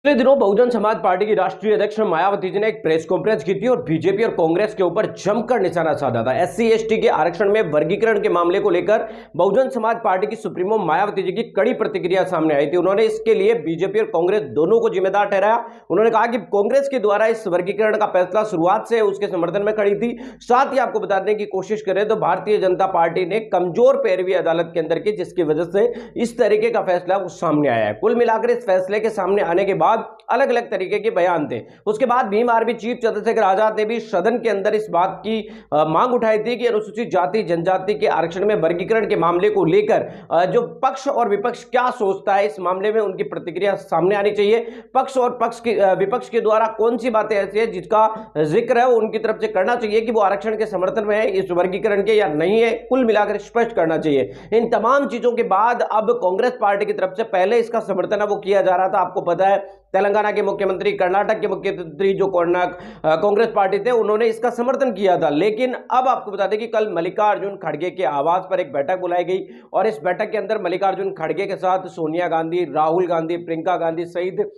पिछले दिनों बहुजन समाज पार्टी की राष्ट्रीय अध्यक्ष मायावती जी ने एक प्रेस कॉन्फ्रेंस की थी और बीजेपी और कांग्रेस के ऊपर जमकर निशाना साधा था। एससी एसटी के आरक्षण में वर्गीकरण के मामले को लेकर बहुजन समाज पार्टी की सुप्रीमो मायावती जी की कड़ी प्रतिक्रिया सामने आई थी। उन्होंने इसके लिए बीजेपी और कांग्रेस दोनों को जिम्मेदार ठहराया। उन्होंने कहा कि कांग्रेस के द्वारा इस वर्गीकरण का फैसला शुरुआत से उसके समर्थन में खड़ी थी। साथ ही आपको बताने की कोशिश करें तो भारतीय जनता पार्टी ने कमजोर पैरवी अदालत के अंदर की, जिसकी वजह से इस तरीके का फैसला वो सामने आया है। कुल मिलाकर इस फैसले के सामने आने के बाद अलग अलग तरीके के बयान थे। उसके बाद भीम आर्मी चीफ चंद्रशेखर आजाद ने भी सदन के अंदर इस बात की मांग उठाई थी कि अनुसूचित जाति जनजाति के आरक्षण में वर्गीकरण के मामले को लेकर जो पक्ष और विपक्ष क्या सोचता है, इस मामले में उनकी प्रतिक्रिया सामने आनी चाहिए। पक्ष और विपक्ष के द्वारा कौन सी बातें ऐसी है जिसका जिक्र है वो उनकी तरफ से करना चाहिए कि वो आरक्षण के समर्थन में है इस वर्गीकरण के या नहीं है, कुल मिलाकर स्पष्ट करना चाहिए। इन तमाम चीजों के बाद अब कांग्रेस पार्टी की तरफ से पहले इसका समर्थन वो किया जा रहा था। आपको पता है तेलंगाना के मुख्यमंत्री, कर्नाटक के मुख्यमंत्री जो कांग्रेस पार्टी थे, उन्होंने इसका समर्थन किया था। लेकिन अब आपको बता दें कि कल मल्लिकार्जुन खड़गे के आवास पर एक बैठक बुलाई गई और इस बैठक के अंदर मल्लिकार्जुन खड़गे के साथ सोनिया गांधी, राहुल गांधी, प्रियंका गांधी सहित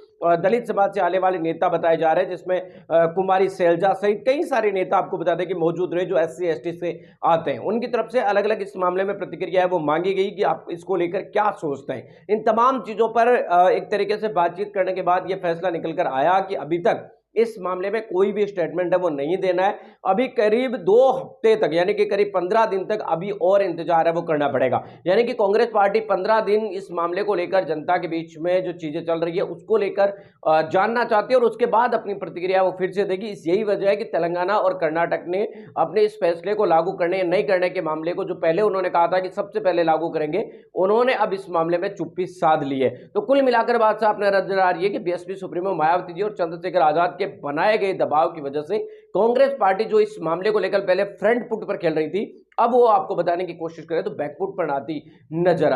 दलित समाज से आने वाले नेता बताए जा रहे हैं, जिसमें कुमारी सैलजा सहित कई सारे नेता आपको बता दें कि मौजूद रहे जो एससी एसटी से आते हैं। उनकी तरफ से अलग अलग इस मामले में प्रतिक्रिया है वो मांगी गई कि आप इसको लेकर क्या सोचते हैं। इन तमाम चीजों पर एक तरीके से बातचीत करने के बाद यह फैसला निकल कर आया कि अभी तक इस मामले में कोई भी स्टेटमेंट है वो नहीं देना है। अभी करीब 2 हफ्ते तक, यानी कि करीब 15 दिन तक अभी और इंतजार है वो करना पड़ेगा। यानी कि कांग्रेस पार्टी 15 दिन इस मामले को लेकर जनता के बीच में जो चीजें चल रही है उसको लेकर जानना चाहती है और उसके बाद अपनी प्रतिक्रिया वो फिर से देगी। इस यही वजह है कि तेलंगाना और कर्नाटक ने अपने इस फैसले को लागू करने या नहीं करने के मामले को, जो पहले उन्होंने कहा था कि सबसे पहले लागू करेंगे, उन्होंने अब इस मामले में चुप्पी साध ली है। तो कुल मिलाकर बात साफ नजर आ रही है कि बीएसपी सुप्रीमो मायावती जी और चंद्रशेखर आजाद के बनाए गए दबाव की वजह से कांग्रेस पार्टी जो इस मामले को लेकर पहले फ्रंट फुट पर खेल रही थी, अब वो आपको बताने की कोशिश करे तो बैकफुट पर आती नजर आ